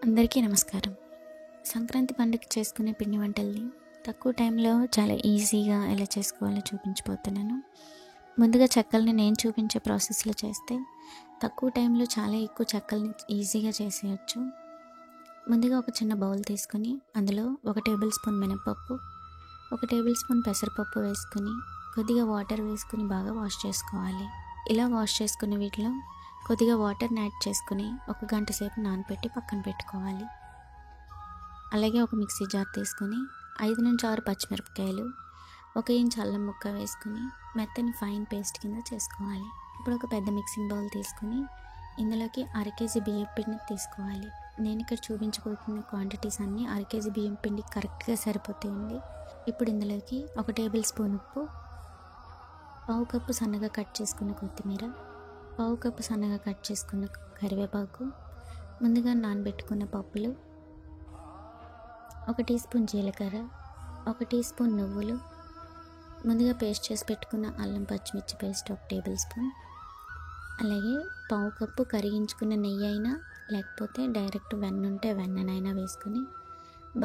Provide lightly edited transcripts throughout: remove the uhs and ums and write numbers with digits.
అందరికీ నమస్కారం. సంక్రాంతి పండుగ చేసుకునే పిండి వంటల్ని తక్కువ టైంలో చాలా ఈజీగా ఎలా చేసుకోవాలో చూపించబోతున్నాను. ముందుగా చెక్కల్ని నేను చూపించే ప్రాసెస్లో చేస్తే తక్కువ టైంలో చాలా ఎక్కువ చెక్కల్ని ఈజీగా చేసేయచ్చు. ముందుగా ఒక చిన్న బౌల్ తీసుకొని అందులో 1 టేబుల్ స్పూన్ మినపప్పు, 1 టేబుల్ స్పూన్ పెసరపప్పు వేసుకుని కొద్దిగా వాటర్ వేసుకుని బాగా వాష్ చేసుకోవాలి. ఇలా వాష్ చేసుకున్న వీటిలో కొద్దిగా వాటర్ని యాడ్ చేసుకుని 1 గంట సేపు నానబెట్టి పక్కన పెట్టుకోవాలి. అలాగే ఒక మిక్సీ జార్ తీసుకొని 5 నుంచి 6 పచ్చిమిరపకాయలు, 1 ఇంచ్ అల్లం ముక్క వేసుకుని మెత్తని ఫైన్ పేస్ట్ కింద చేసుకోవాలి. ఇప్పుడు ఒక పెద్ద మిక్సింగ్ బౌల్ తీసుకుని ఇందులోకి 1/2 కేజీ బియ్యం పిండి తీసుకోవాలి. నేను ఇక్కడ చూపించబోతున్న క్వాంటిటీస్ అన్నీ 1/2 కేజీ బియ్యం పిండి కరెక్ట్గా సరిపోతాయండి. ఇప్పుడు ఇందులోకి 1 టేబుల్ స్పూన్ ఉప్పు, 1/2 కప్పు సన్నగా కట్ చేసుకున్న కొత్తిమీర, 1/2 కప్పు సన్నగా కట్ చేసుకున్న కరివేపాకు, ముందుగా నానబెట్టుకున్న పప్పులు, 1 టీ స్పూన్ జీలకర్ర, 1 టీ స్పూన్ నువ్వులు, ముందుగా పేస్ట్ చేసి పెట్టుకున్న అల్లం పచ్చిమిర్చి పేస్ట్ 1 టేబుల్ స్పూన్, అలాగే 1/2 కప్పు కరిగించుకున్న నెయ్యి అయినా లేకపోతే డైరెక్ట్ వెన్న ఉంటే వెన్ననైనా వేసుకుని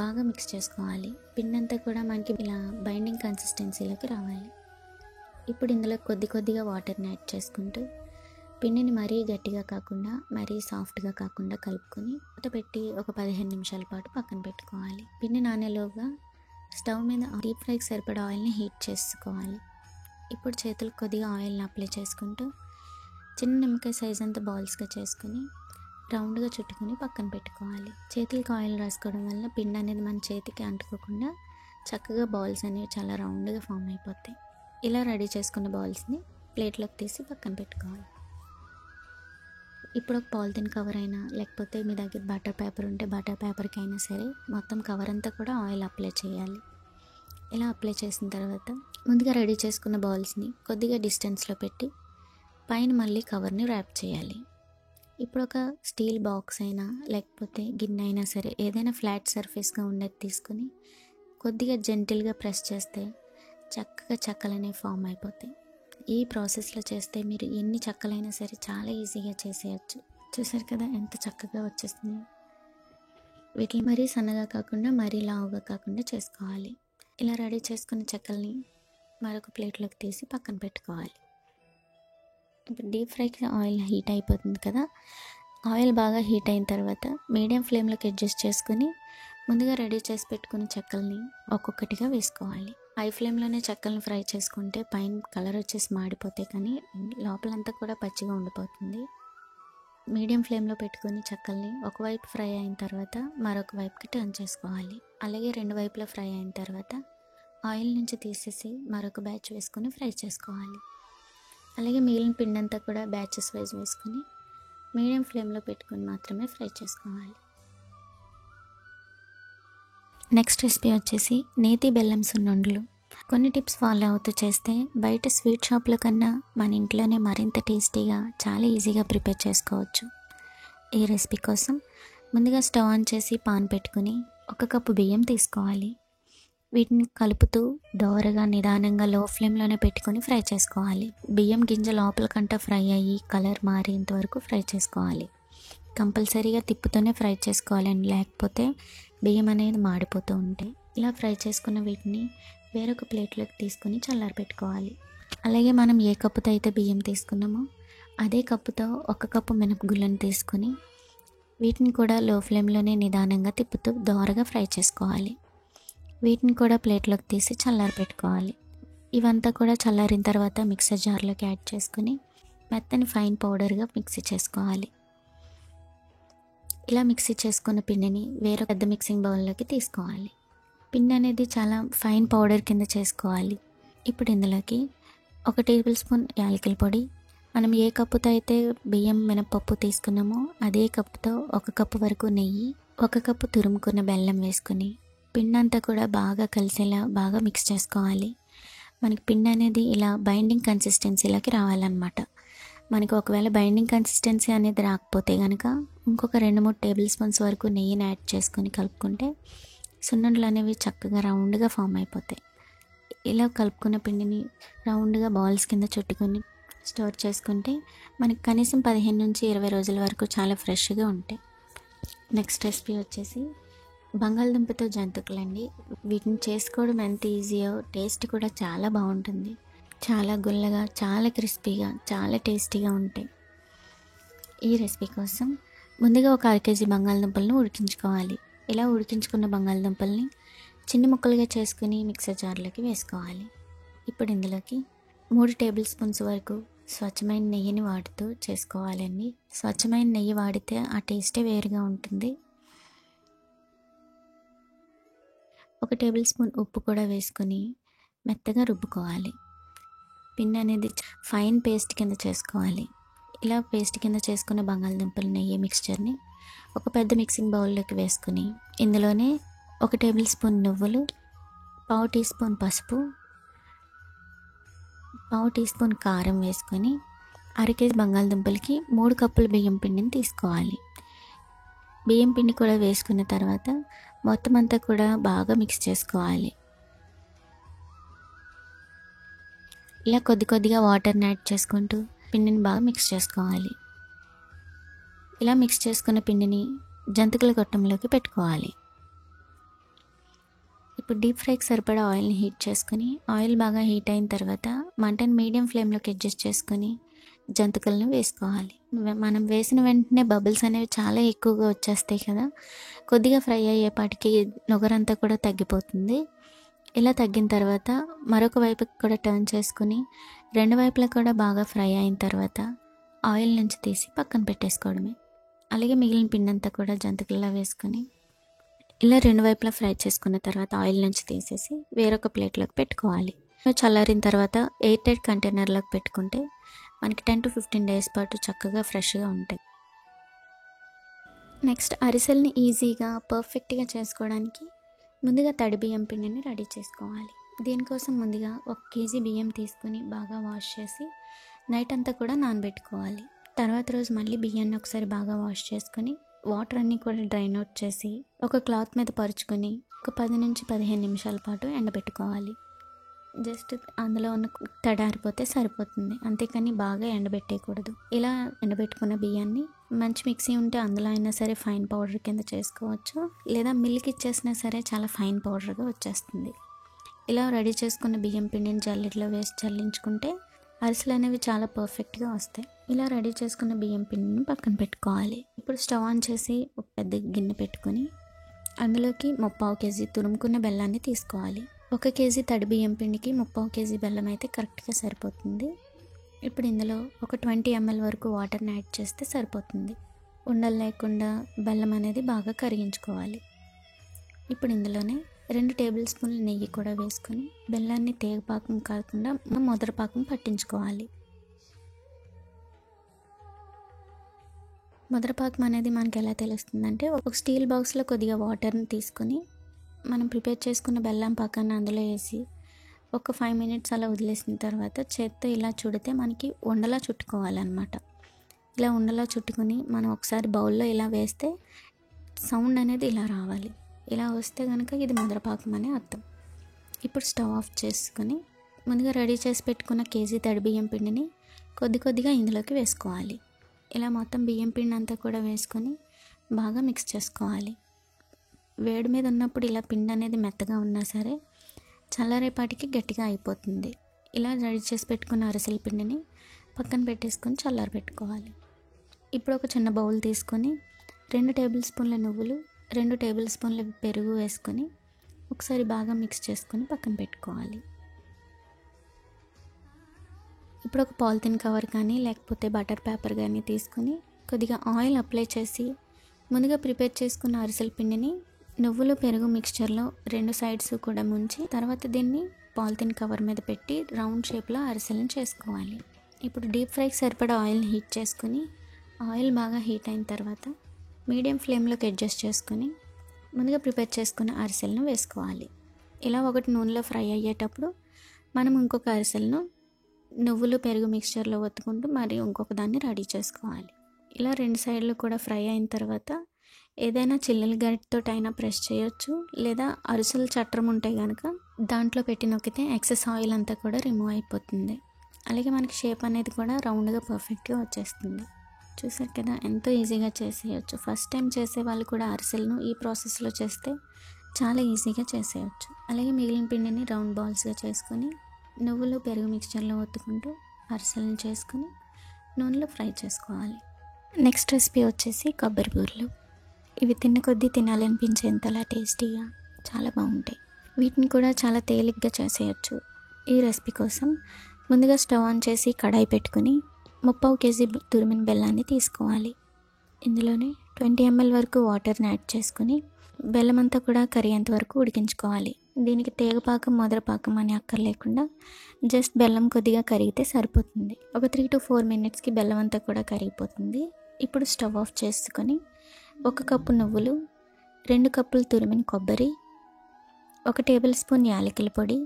బాగా మిక్స్ చేసుకోవాలి. పిండి అంతా కూడా మనకి ఇలా బైండింగ్ కన్సిస్టెన్సీలోకి రావాలి. ఇప్పుడు ఇందులో కొద్దిగా వాటర్ని యాడ్ చేసుకుంటూ పిండిని మరీ గట్టిగా కాకుండా మరీ సాఫ్ట్గా కాకుండా కలుపుకొని మూత పెట్టి ఒక 15 నిమిషాల పాటు పక్కన పెట్టుకోవాలి. పిండి నానేలోగా స్టవ్ మీద డీప్ ఫ్రైకి సరిపడా ఆయిల్ని హీట్ చేసుకోవాలి. ఇప్పుడు చేతులకు కొద్దిగా ఆయిల్ని అప్లై చేసుకుంటూ చిన్న నిమ్మకాయ సైజ్ అంతా బాల్స్గా చేసుకుని రౌండ్గా చుట్టుకుని పక్కన పెట్టుకోవాలి. చేతులకు ఆయిల్ రాసుకోవడం వల్ల పిండి అనేది మన చేతికి అంటుకోకుండా చక్కగా బాల్స్ అనేవి చాలా రౌండ్గా ఫామ్ అయిపోతాయి. ఇలా రెడీ చేసుకున్న బాల్స్ని ప్లేట్లోకి తీసి పక్కన పెట్టుకోవాలి. ఇప్పుడు ఒక పాలిథిన్ కవర్ అయినా లేకపోతే మీ దగ్గర బటర్ పేపర్ ఉంటే బటర్ పేపర్కి అయినా సరే మొత్తం కవర్ అంతా కూడా ఆయిల్ అప్లై చేయాలి. ఇలా అప్లై చేసిన తర్వాత ముందుగా రెడీ చేసుకున్న బాల్స్ని కొద్దిగా డిస్టెన్స్లో పెట్టి పైన మళ్ళీ కవర్ని ర్యాప్ చేయాలి. ఇప్పుడు ఒక స్టీల్ బాక్స్ అయినా లేకపోతే గిన్నె అయినా సరే ఏదైనా ఫ్లాట్ సర్ఫేస్గా ఉండేది తీసుకొని కొద్దిగా జెంటిల్గా ప్రెస్ చేస్తే చక్కగా చెక్కలు అనేవి ఫామ్ అయిపోతాయి. ఈ ప్రాసెస్లో చేస్తే మీరు ఎన్ని చెక్కలైనా సరే చాలా ఈజీగా చేసేయచ్చు. చూసారు కదా ఎంత చక్కగా వచ్చేస్తుంది. వీటిని మరీ సన్నగా కాకుండా మరీ లావుగా కాకుండా చేసుకోవాలి. ఇలా రెడీ చేసుకున్న చెక్కల్ని మరొక ప్లేట్లోకి తీసి పక్కన పెట్టుకోవాలి. ఇప్పుడు డీప్ ఫ్రైకి ఆయిల్ హీట్ అయిపోతుంది కదా, ఆయిల్ బాగా హీట్ అయిన తర్వాత మీడియం ఫ్లేమ్లోకి అడ్జస్ట్ చేసుకుని ముందుగా రెడీ చేసి పెట్టుకున్న చెక్కల్ని ఒక్కొక్కటిగా వేసుకోవాలి. హై ఫ్లేమ్లోనే చెక్కల్ని ఫ్రై చేసుకుంటే పైన కలర్ వచ్చేసి మాడిపోతాయి, కానీ లోపలంతా కూడా పచ్చిగా ఉండిపోతుంది. మీడియం ఫ్లేమ్లో పెట్టుకుని చెక్కల్ని ఒకవైపు ఫ్రై అయిన తర్వాత మరొక వైపుకి టర్న్ చేసుకోవాలి. అలాగే 2 వైపులా ఫ్రై అయిన తర్వాత ఆయిల్ నుంచి తీసేసి మరొక బ్యాచ్ వేసుకొని ఫ్రై చేసుకోవాలి. అలాగే మిగిలిన పిండి అంతా కూడా బ్యాచెస్ వైజ్ వేసుకుని మీడియం ఫ్లేమ్లో పెట్టుకుని మాత్రమే ఫ్రై చేసుకోవాలి. నెక్స్ట్ రెసిపీ వచ్చేసి నేతి బెల్లం సున్నుండలు. కొన్ని టిప్స్ ఫాలో అవుతూ చేస్తే బయట స్వీట్ షాప్ల కన్నా మన ఇంట్లోనే మరింత టేస్టీగా చాలా ఈజీగా ప్రిపేర్ చేసుకోవచ్చు. ఈ రెసిపీ కోసం ముందుగా స్టవ్ ఆన్ చేసి పాన్ పెట్టుకుని 1 కప్పు బియ్యం తీసుకోవాలి. వీటిని కలుపుతూ దోరగా నిదానంగా లో ఫ్లేమ్లోనే పెట్టుకొని ఫ్రై చేసుకోవాలి. బియ్యం గింజ లోపలికంటా ఫ్రై అయ్యి కలర్ మారేంత వరకు ఫ్రై చేసుకోవాలి. కంపల్సరీగా తిప్పుతూనే ఫ్రై చేసుకోవాలండి, లేకపోతే బియ్యం అనేది మాడిపోతూ ఉంటాయి. ఇలా ఫ్రై చేసుకున్న వీటిని వేరొక ప్లేట్లోకి తీసుకుని చల్లారి పెట్టుకోవాలి. అలాగే మనం ఏ కప్పుతో అయితే బియ్యం తీసుకున్నామో అదే కప్పుతో 1 కప్పు మినపగుళ్ళను తీసుకుని వీటిని కూడా లో ఫ్లేమ్లోనే నిదానంగా తిప్పుతూ దోరగా ఫ్రై చేసుకోవాలి. వీటిని కూడా ప్లేట్లోకి తీసి చల్లారి పెట్టుకోవాలి. ఇవంతా కూడా చల్లారిన తర్వాత మిక్సర్ జార్లోకి యాడ్ చేసుకుని మెత్తని ఫైన్ పౌడర్గా మిక్సీ చేసుకోవాలి. ఇలా మిక్సీ చేసుకున్న పిండిని వేరొక పెద్ద మిక్సింగ్ బౌల్లోకి తీసుకోవాలి. పిండి అనేది చాలా ఫైన్ పౌడర్ కింద చేసుకోవాలి. ఇప్పుడు ఇందులోకి 1 టేబుల్ స్పూన్ యాలకుల పొడి, మనం ఏ కప్పుతో అయితే బియ్యం మినపప్పు తీసుకున్నామో అదే కప్పుతో 1 కప్పు వరకు నెయ్యి, 1 కప్పు తురుముకున్న బెల్లం వేసుకుని పిండి అంతా కూడా బాగా కలిసేలా బాగా మిక్స్ చేసుకోవాలి. మనకి పిండి అనేది ఇలా బైండింగ్ కన్సిస్టెన్సీలోకి రావాలన్నమాట. మనకి ఒకవేళ బైండింగ్ కన్సిస్టెన్సీ అనేది రాకపోతే కనుక ఇంకొక 2-3 టేబుల్ స్పూన్స్ వరకు నెయ్యిని యాడ్ చేసుకొని కలుపుకుంటే సున్నుండలు అనేవి చక్కగా రౌండ్గా ఫామ్ అయిపోతాయి. ఇలా కలుపుకున్న పిండిని రౌండ్గా బాల్స్ కింద చుట్టుకొని స్టోర్ చేసుకుంటే మనకి కనీసం 15 నుంచి 20 రోజుల వరకు చాలా ఫ్రెష్గా ఉంటాయి. నెక్స్ట్ రెసిపీ వచ్చేసి బంగాళదుంపతో జంతికలండి. వీటిని చేసుకోవడం ఎంత ఈజీయో టేస్ట్ కూడా చాలా బాగుంటుంది. చాలా గుల్లగా, చాలా క్రిస్పీగా, చాలా టేస్టీగా ఉంటాయి. ఈ రెసిపీ కోసం ముందుగా ఒక 1/2 కేజీ బంగాళదుంపలను ఉడికించుకోవాలి. ఇలా ఉడికించుకున్న బంగాళదుంపల్ని చిన్న ముక్కలుగా చేసుకుని మిక్సర్ జార్లోకి వేసుకోవాలి. ఇప్పుడు ఇందులోకి 3 టేబుల్ స్పూన్స్ వరకు స్వచ్ఛమైన నెయ్యిని వాడుతూ చేసుకోవాలండి. స్వచ్ఛమైన నెయ్యి వాడితే ఆ టేస్టే వేరుగా ఉంటుంది. 1 టేబుల్ స్పూన్ ఉప్పు కూడా వేసుకొని మెత్తగా రుబ్బుకోవాలి. పిండి అనేది ఫైన్ పేస్ట్ కింద చేసుకోవాలి. ఇలా పేస్ట్ కింద చేసుకున్న బంగాళదుంపల నెయ్యి మిక్స్చర్ని ఒక పెద్ద మిక్సింగ్ బౌల్లోకి వేసుకుని ఇందులోనే 1 టేబుల్ స్పూన్ నువ్వులు, 1/2 టీ స్పూన్ పసుపు, 1/2 టీ స్పూన్ కారం వేసుకొని 1/2 కేజీ బంగాళదుంపలకి 3 కప్పుల బియ్యం పిండిని తీసుకోవాలి. బియ్యం పిండి కూడా వేసుకున్న తర్వాత మొత్తం అంతా కూడా బాగా మిక్స్ చేసుకోవాలి. ఇలా కొద్దిగా వాటర్ని యాడ్ చేసుకుంటూ పిండిని బాగా మిక్స్ చేసుకోవాలి. ఇలా మిక్స్ చేసుకున్న పిండిని జంతికల గొట్టంలోకి పెట్టుకోవాలి. ఇప్పుడు డీప్ ఫ్రైకి సరిపడా ఆయిల్ని హీట్ చేసుకుని ఆయిల్ బాగా హీట్ అయిన తర్వాత మంటని మీడియం ఫ్లేమ్లోకి అడ్జస్ట్ చేసుకుని జంతికలను వేసుకోవాలి. మనం వేసిన వెంటనే బబుల్స్ అనేవి చాలా ఎక్కువగా వచ్చేస్తాయి కదా. కొద్దిగా ఫ్రై అయ్యేపాటికి నుగరంతా కూడా తగ్గిపోతుంది. ఇలా తగ్గిన తర్వాత మరొక వైపుకి కూడా టర్న్ చేసుకుని 2 వైపులా కూడా బాగా ఫ్రై అయిన తర్వాత ఆయిల్ నుంచి తీసి పక్కన పెట్టేసుకోవడమే. అలాగే మిగిలిన పిండి అంతా కూడా జంతికల్లో వేసుకొని ఇలా 2 వైపులా ఫ్రై చేసుకున్న తర్వాత ఆయిల్ నుంచి తీసేసి వేరొక ప్లేట్లోకి పెట్టుకోవాలి. చల్లారిన తర్వాత ఎయిర్ టైట్ కంటైనర్లోకి పెట్టుకుంటే మనకి 10 to 15 డేస్ పాటు చక్కగా ఫ్రెష్గా ఉంటాయి. నెక్స్ట్ అరిసెల్ని ఈజీగా పర్ఫెక్ట్గా చేసుకోవడానికి ముందుగా తడి బియ్యం పిండిని రెడీ చేసుకోవాలి. దీనికోసం ముందుగా 1 కేజీ బియ్యం తీసుకుని బాగా వాష్ చేసి నైట్ అంతా కూడా నానబెట్టుకోవాలి. తర్వాత రోజు మళ్ళీ బియ్యాన్ని ఒకసారి బాగా వాష్ చేసుకొని వాటర్ అన్నీ కూడా డ్రైన్ అవుట్ చేసి ఒక క్లాత్ మీద పరుచుకొని ఒక 10 నుంచి 15 నిమిషాల పాటు ఎండబెట్టుకోవాలి. జస్ట్ అందులో ఉన్న తడారిపోతే సరిపోతుంది, అంతేకాని బాగా ఎండబెట్టేయకూడదు. ఇలా ఎండబెట్టుకున్న బియ్యాన్ని మంచి మిక్సీ ఉంటే అందులో అయినా సరే ఫైన్ పౌడర్ కింద చేసుకోవచ్చు, లేదా మిల్క్ ఇచ్చేసినా సరే చాలా ఫైన్ పౌడర్గా వచ్చేస్తుంది. ఇలా రెడీ చేసుకున్న బియ్యం పిండిని జల్లెడలో వేసి చల్లించుకుంటే అరిసెలు అనేవి చాలా పర్ఫెక్ట్గా వస్తాయి. ఇలా రెడీ చేసుకున్న బియ్యం పిండిని పక్కన పెట్టుకోవాలి. ఇప్పుడు స్టవ్ ఆన్ చేసి ఒక పెద్ద గిన్నె పెట్టుకొని అందులోకి 3/4 కేజీ తురుముకున్న బెల్లాన్ని తీసుకోవాలి. 1 కేజీ తడి బియ్యం పిండికి 3/4 కేజీ బెల్లం అయితే కరెక్ట్గా సరిపోతుంది. ఇప్పుడు ఇందులో ఒక 20 ml వరకు వాటర్ని యాడ్ చేస్తే సరిపోతుంది. ఉండలు లేకుండా బెల్లం అనేది బాగా కరిగించుకోవాలి. ఇప్పుడు ఇందులోనే 2 టేబుల్ స్పూన్ల నెయ్యి కూడా వేసుకొని బెల్లాన్ని తేగపాకం కాకుండా ముదరపాకం పట్టించుకోవాలి. ముదరపాకం అనేది మనకి ఎలా తెలుస్తుందంటే ఒక స్టీల్ బాక్స్లో కొద్దిగా వాటర్ని తీసుకొని మనం ప్రిపేర్ చేసుకున్న బెల్లం పాకాన్ని అందులో వేసి ఒక 5 మినిట్స్ అలా వదిలేసిన తర్వాత చేత్తో ఇలా చుడితే మనకి ఉండలా చుట్టుకోవాలన్నమాట. ఇలా ఉండలా చుట్టుకొని మనం ఒకసారి బౌల్లో ఇలా వేస్తే సౌండ్ అనేది ఇలా రావాలి. ఇలా వస్తే కనుక ఇది ముదరపాకం అనే అర్థం. ఇప్పుడు స్టవ్ ఆఫ్ చేసుకొని ముందుగా రెడీ చేసి పెట్టుకున్న కేజీ తడి బియ్యం పిండిని కొద్దిగా ఇందులోకి వేసుకోవాలి. ఇలా మొత్తం బియ్యం పిండి అంతా కూడా వేసుకొని బాగా మిక్స్ చేసుకోవాలి. వేడి మీద ఉన్నప్పుడు ఇలా పిండి అనేది మెత్తగా ఉన్నా సరే చల్లారేపాటికి గట్టిగా అయిపోతుంది. ఇలా రెడీ చేసి పెట్టుకున్న అరిసెల పిండిని పక్కన పెట్టేసుకొని చల్లారబెట్టుకోవాలి. ఇప్పుడు ఒక చిన్న బౌల్ తీసుకొని 2 టేబుల్ స్పూన్ల నువ్వులు, 2 టేబుల్ స్పూన్ల పెరుగు వేసుకొని ఒకసారి బాగా మిక్స్ చేసుకొని పక్కన పెట్టుకోవాలి. ఇప్పుడు ఒక పాలిథిన్ కవర్ కానీ లేకపోతే బటర్ పేపర్ కానీ తీసుకొని కొద్దిగా ఆయిల్ అప్లై చేసి ముందుగా ప్రిపేర్ చేసుకున్న అరిసెల పిండిని నువ్వులు పెరుగు మిక్స్చర్లో 2 సైడ్స్ కూడా ముంచి తర్వాత దీన్ని పాలిథిన్ కవర్ మీద పెట్టి రౌండ్ షేప్లో అరిసెలను చేసుకోవాలి. ఇప్పుడు డీప్ ఫ్రైకి సరిపడా ఆయిల్ని హీట్ చేసుకుని ఆయిల్ బాగా హీట్ అయిన తర్వాత మీడియం ఫ్లేమ్లోకి అడ్జస్ట్ చేసుకొని ముందుగా ప్రిపేర్ చేసుకున్న అరిసెలను వేసుకోవాలి. ఇలా ఒకటి నూనెలో ఫ్రై అయ్యేటప్పుడు మనం ఇంకొక అరిసెలను నువ్వులు పెరుగు మిక్స్చర్లో ఒత్తుకుంటూ మరి ఇంకొక దాన్ని రెడీ చేసుకోవాలి. ఇలా 2 సైడ్లు కూడా ఫ్రై అయిన తర్వాత ఏదైనా చిల్లుల గరిటెతో అయినా ప్రెస్ చేయొచ్చు, లేదా అరిసెలు చట్రం ఉంటే కనుక దాంట్లో పెట్టి నొక్కితే ఎక్సెస్ ఆయిల్ అంతా కూడా రిమూవ్ అయిపోతుంది. అలాగే మనకి షేప్ అనేది కూడా రౌండ్గా పర్ఫెక్ట్గా వచ్చేస్తుంది. చూసారు కదా, ఎంతో ఈజీగా చేసేయచ్చు. ఫస్ట్ టైం చేసే వాళ్ళు కూడా అరిసెలను ఈ ప్రాసెస్లో చేస్తే చాలా ఈజీగా చేసేయచ్చు. అలాగే మిగిలిన పిండిని రౌండ్ బాల్స్గా చేసుకొని నువ్వులు పెరుగు మిక్చర్లో ఒత్తుకుంటూ అరిసెలను చేసుకొని నూనెలో ఫ్రై చేసుకోవాలి. నెక్స్ట్ రెసిపీ వచ్చేసి కొబ్బరి బూరెలు. ఇవి తిన్న కొద్దీ తినాలనిపించేంతలా టేస్టీగా చాలా బాగుంటాయి. వీటిని కూడా చాలా తేలిగ్గా చేసేయచ్చు. ఈ రెసిపీ కోసం ముందుగా స్టవ్ ఆన్ చేసి కడాయి పెట్టుకుని 30 కేజీ తురిమిన బెల్లాన్ని తీసుకోవాలి. ఇందులోనే 20 ml వరకు వాటర్ని యాడ్ చేసుకుని బెల్లం అంతా కూడా కరిగేంత వరకు ఉడికించుకోవాలి. దీనికి తీగపాకం మొదలపాకం అని అక్కర్లేకుండా జస్ట్ బెల్లం కొద్దిగా కరిగితే సరిపోతుంది. ఒక 3 to 4 minutesకి బెల్లం అంతా కూడా కరిగిపోతుంది. ఇప్పుడు స్టవ్ ఆఫ్ చేసుకొని 1 కప్పు నువ్వులు, 2 కప్పులు తురిమిన కొబ్బరి, 1 టేబుల్ స్పూన్ యాలకుల పొడి,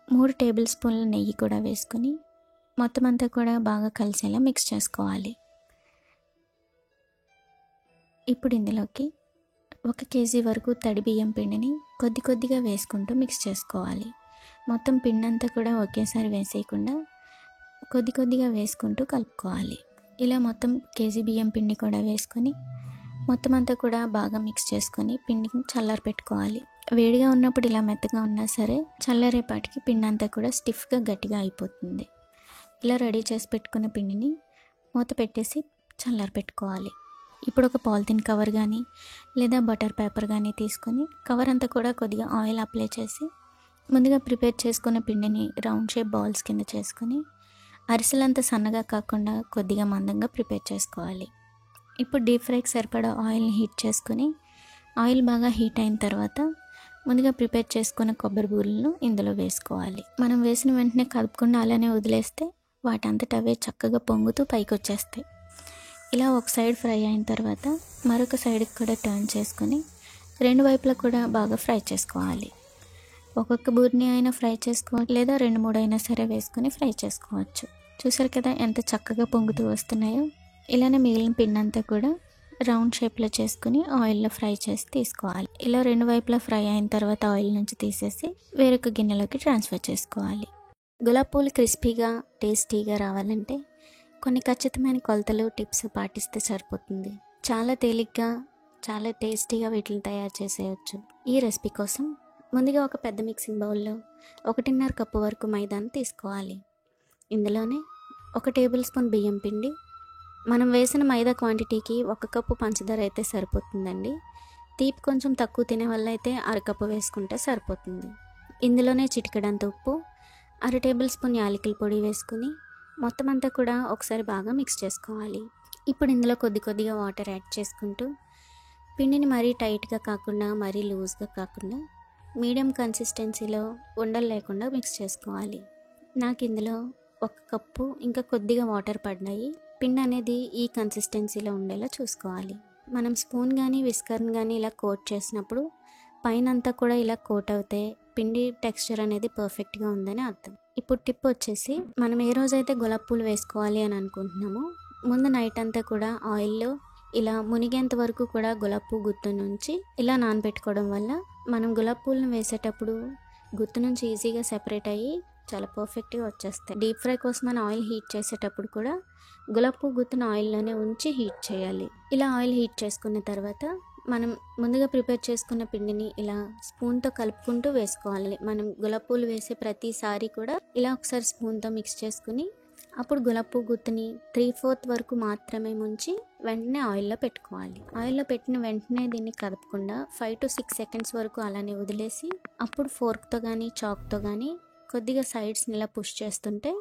3 టేబుల్ స్పూన్ల నెయ్యి కూడా వేసుకొని మొత్తం అంతా కూడా బాగా కలిసేలా మిక్స్ చేసుకోవాలి. ఇప్పుడు ఇందులోకి 1 కేజీ వరకు తడి బియ్యం పిండిని కొద్ది కొద్దిగా వేసుకుంటూ మిక్స్ చేసుకోవాలి. మొత్తం పిండి అంతా కూడా ఒకేసారి వేసేయకుండా కొద్ది కొద్దిగా వేసుకుంటూ కలుపుకోవాలి. ఇలా మొత్తం కేజీ బియ్యం పిండి కూడా వేసుకొని మొత్తం అంతా కూడా బాగా మిక్స్ చేసుకొని పిండిని చల్లారి పెట్టుకోవాలి. వేడిగా ఉన్నప్పుడు ఇలా మెత్తగా ఉన్నా సరే చల్లారేపాటికి పిండి అంతా కూడా స్టిఫ్గా గట్టిగా అయిపోతుంది. ఇలా రెడీ చేసి పెట్టుకున్న పిండిని మూత పెట్టేసి చల్లారి పెట్టుకోవాలి. ఇప్పుడు ఒక పాలిథిన్ కవర్ కానీ లేదా బటర్ పేపర్ కానీ తీసుకొని కవర్ అంతా కూడా కొద్దిగా ఆయిల్ అప్లై చేసి ముందుగా ప్రిపేర్ చేసుకున్న పిండిని రౌండ్ షేప్ బాల్స్ కింద చేసుకొని అరిసెలంతా సన్నగా కాకుండా కొద్దిగా మందంగా ప్రిపేర్ చేసుకోవాలి. ఇప్పుడు డీప్ ఫ్రైకి సరిపడా ఆయిల్ని హీట్ చేసుకొని ఆయిల్ బాగా హీట్ అయిన తర్వాత ముందుగా ప్రిపేర్ చేసుకున్న కొబ్బరి బూరెలను ఇందులో వేసుకోవాలి. మనం వేసిన వెంటనే కలుపుకుండా అలానే వదిలేస్తే వాటంతట అవే చక్కగా పొంగుతూ పైకి వచ్చేస్తాయి. ఇలా ఒక సైడ్ ఫ్రై అయిన తర్వాత మరొక సైడ్కి కూడా టర్న్ చేసుకొని 2 వైపులా కూడా బాగా ఫ్రై చేసుకోవాలి. ఒక్కొక్క బూరిని అయినా ఫ్రై చేసుకోవాలి లేదా 2-3 అయినా సరే వేసుకొని ఫ్రై చేసుకోవచ్చు. చూసారు కదా ఎంత చక్కగా పొంగుతూ వస్తున్నాయో. ఇలానే మిగిలిన పిండి అంతా కూడా రౌండ్ షేప్లో చేసుకుని ఆయిల్లో ఫ్రై చేసి తీసుకోవాలి. ఇలా 2 వైపులా ఫ్రై అయిన తర్వాత ఆయిల్ నుంచి తీసేసి వేరొక గిన్నెలోకి ట్రాన్స్ఫర్ చేసుకోవాలి. గులాబ్ పూలు క్రిస్పీగా టేస్టీగా రావాలంటే కొన్ని ఖచ్చితమైన కొలతలు టిప్స్ పాటిస్తే సరిపోతుంది. చాలా తేలిగ్గా చాలా టేస్టీగా వీటిని తయారు చేసేయచ్చు. ఈ రెసిపీ కోసం ముందుగా ఒక పెద్ద మిక్సింగ్ బౌల్లో 1.5 కప్పు వరకు మైదాను తీసుకోవాలి. ఇందులోనే 1 టేబుల్ స్పూన్ బియ్యం పిండి, మనం వేసిన మైదా క్వాంటిటీకి 1 కప్పు పంచదార అయితే సరిపోతుందండి. తీపి కొంచెం తక్కువ తినే వల్ల అయితే 1/2 కప్పు వేసుకుంటే సరిపోతుంది. ఇందులోనే చిటికెడంత ఉప్పు, 1/2 టేబుల్ స్పూన్ యాలకుల పొడి వేసుకుని మొత్తం అంతా కూడా ఒకసారి బాగా మిక్స్ చేసుకోవాలి. ఇప్పుడు ఇందులో కొద్ది కొద్దిగా వాటర్ యాడ్ చేసుకుంటూ పిండిని మరీ టైట్గా కాకుండా మరీ లూజ్గా కాకుండా మీడియం కన్సిస్టెన్సీలో ఉండలు లేకుండా మిక్స్ చేసుకోవాలి. నాకు ఇందులో 1 కప్పు ఇంకా కొద్దిగా వాటర్ పడినాయి. పిండి అనేది ఈ కన్సిస్టెన్సీలో ఉండేలా చూసుకోవాలి. మనం స్పూన్ కానీ విస్కర్ని కానీ ఇలా కోట్ చేసినప్పుడు పైన అంతా కూడా ఇలా కోట్ అవుతే పిండి టెక్స్చర్ అనేది పర్ఫెక్ట్గా ఉందని అర్థం. ఇప్పుడు టిప్ వచ్చేసి మనం ఏ రోజైతే గులాబ్ పూలు వేసుకోవాలి అని అనుకుంటున్నామో ముందు నైట్ అంతా కూడా ఆయిల్లో ఇలా మునిగేంత వరకు కూడా గులాబ్ పువ్వు గుత్తు నుంచి ఇలా నానబెట్టుకోవడం వల్ల మనం గులాబ్ పూలను వేసేటప్పుడు గుత్తు నుంచి ఈజీగా సెపరేట్ అయ్యి చాలా పర్ఫెక్ట్గా వచ్చేస్తాయి. డీప్ ఫ్రై కోసం మనం ఆయిల్ హీట్ చేసేటప్పుడు కూడా గులాబ్ పువ్వు గుత్తును ఆయిల్లోనే ఉంచి హీట్ చేయాలి. ఇలా ఆయిల్ హీట్ చేసుకున్న తర్వాత మనం ముందుగా ప్రిపేర్ చేసుకున్న పిండిని ఇలా స్పూన్తో కలుపుకుంటూ వేసుకోవాలి. మనం గులాబ్ పూలు వేసే ప్రతిసారి కూడా ఇలా ఒకసారి స్పూన్తో మిక్స్ చేసుకుని అప్పుడు గులాబ్ పువ్వు గుత్తుని 3/4 వరకు మాత్రమే ముంచి వెంటనే ఆయిల్లో పెట్టుకోవాలి. ఆయిల్లో పెట్టిన వెంటనే దీన్ని కదపకుండా 5 to 6 seconds వరకు అలానే వదిలేసి అప్పుడు ఫోర్క్తో కానీ చాక్తో కానీ కొద్దిగా సైడ్స్ని ఇలా పుష్ చేస్తుంటే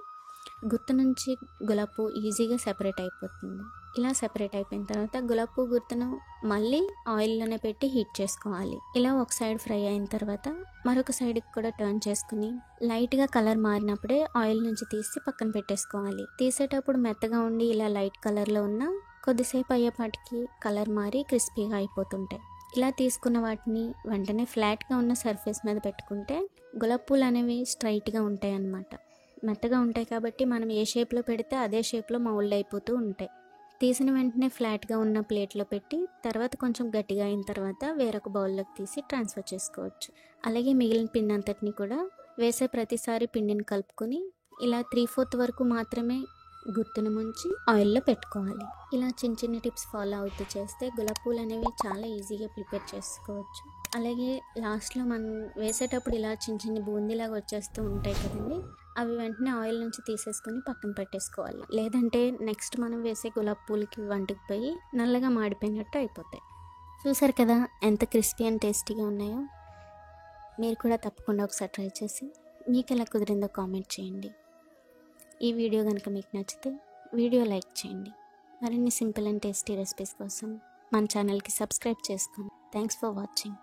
గుత్త నుంచి గులాబ్ పువ్వు ఈజీగా సెపరేట్ అయిపోతుంది. ఇలా సెపరేట్ అయిపోయిన తర్వాత గులాబ్ పువ్వు గుత్తును మళ్ళీ ఆయిల్లోనే పెట్టి హీట్ చేసుకోవాలి. ఇలా ఒక సైడ్ ఫ్రై అయిన తర్వాత మరొక సైడ్కి కూడా టర్న్ చేసుకుని లైట్గా కలర్ మారినప్పుడే ఆయిల్ నుంచి తీసి పక్కన పెట్టేసుకోవాలి. తీసేటప్పుడు మెత్తగా ఉండి ఇలా లైట్ కలర్లో ఉన్న కొద్దిసేపు అయ్యేపాటికి కలర్ మారి క్రిస్పీగా అయిపోతుంటాయి. ఇలా తీసుకున్న వాటిని వెంటనే ఫ్లాట్గా ఉన్న సర్ఫేస్ మీద పెట్టుకుంటే గులాబ్ పూలు అనేవి స్ట్రైట్గా ఉంటాయి అన్నమాట. మెత్తగా ఉంటాయి కాబట్టి మనం ఏ షేప్లో పెడితే అదే షేప్లో మౌల్డ్ అయిపోతూ ఉంటాయి. తీసిన వెంటనే ఫ్లాట్గా ఉన్న ప్లేట్లో పెట్టి తర్వాత కొంచెం గట్టిగా అయిన తర్వాత వేరొక బౌల్లోకి తీసి ట్రాన్స్ఫర్ చేసుకోవచ్చు. అలాగే మిగిలిన పిండి అంతటిని కూడా వేసే ప్రతిసారి పిండిని కలుపుకొని ఇలా 3/4 వరకు మాత్రమే గుత్తును ముంచి ఆయిల్లో పెట్టుకోవాలి. ఇలా చిన్న చిన్న టిప్స్ ఫాలో అవుతూ చేస్తే గులాబీ పూలు అనేవి చాలా ఈజీగా ప్రిపేర్ చేసుకోవచ్చు. అలాగే లాస్ట్లో మనం వేసేటప్పుడు ఇలా చిన్న చిన్న బూందీలాగా వచ్చేస్తూ ఉంటాయి కదండి, అవి వెంటనే ఆయిల్ నుంచి తీసేసుకొని పక్కన పెట్టేసుకోవాలి. లేదంటే నెక్స్ట్ మనం వేసే గులాబీ పూలకి వంటికి పోయి నల్లగా మాడిపోయినట్టు అయిపోతాయి. చూసారు కదా ఎంత క్రిస్పీ అండ్ టేస్టీగా ఉన్నాయో. మీరు కూడా తప్పకుండా ఒకసారి ట్రై చేసి మీకు ఎలా కుదిరిందో కామెంట్ చేయండి. ఈ వీడియో కనుక మీకు నచ్చితే వీడియో లైక్ చేయండి. మరిన్ని సింపుల్ అండ్ టేస్టీ రెసిపీస్ కోసం మన ఛానల్కి సబ్స్క్రైబ్ చేసుకోండి. Thanks for watching.